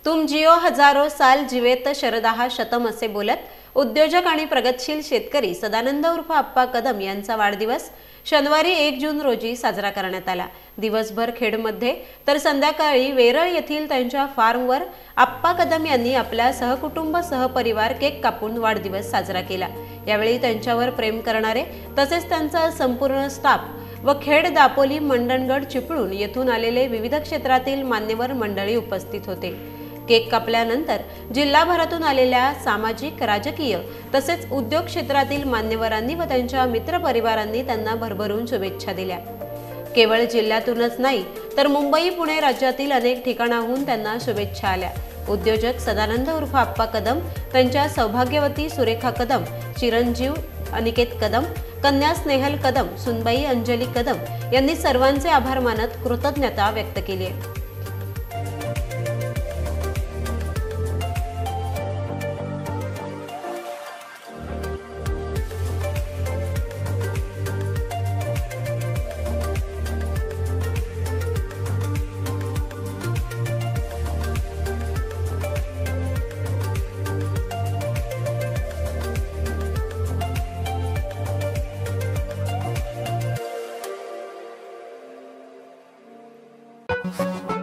तुम जियो हजारो साल जिवेत शरदहा शतम असे बोलत उद्योजक आणि प्रगतशील शेतकरी सदानंद उर्फ अप्पा कदम यांचा वाढदिवस शनिवारी 1 जून रोजी साजरा करण्यात आला। दिवसभर खेडमध्ये तर संध्याकाळी वेरळ येथील त्यांच्या फार्मवर अप्पा कदम यांनी आपल्या सहकुटुंब सहपरिवार केक कापून वाढदिवस साजरा केला। यावेळी त्यांच्यावर प्रेम करणारे तसेच त्यांचा संपूर्ण स्टाफ व खेड, दापोली, मंडणगड, चिपळूण येथून आलेले विविध क्षेत्रातील मान्यवर मंडळी उपस्थित होते। केक कापल्यानंतर जिल्हाभरातून आलेल्या सामाजिक, राजकीय तसेच उद्योग क्षेत्रातील मान्यवरांनी व त्यांच्या मित्रपरिवारांनी त्यांना भरभरून शुभेच्छा दिल्या। केवळ जिल्ह्यातूनच नाही तर मुंबई, पुणे राज्यातील अनेक ठिकाणाहून त्यांना शुभेच्छा आल्या। उद्योजक सदानंद उर्फ अप्पा कदम, त्यांच्या सौभाग्यवती सुरेखा कदम, चिरंजीव अनिकेत कदम, कन्या स्नेहल कदम, सुनबाई अंजली कदम यांनी सर्वांचे आभार मानत कृतज्ञता व्यक्त केली आहे। Thank you.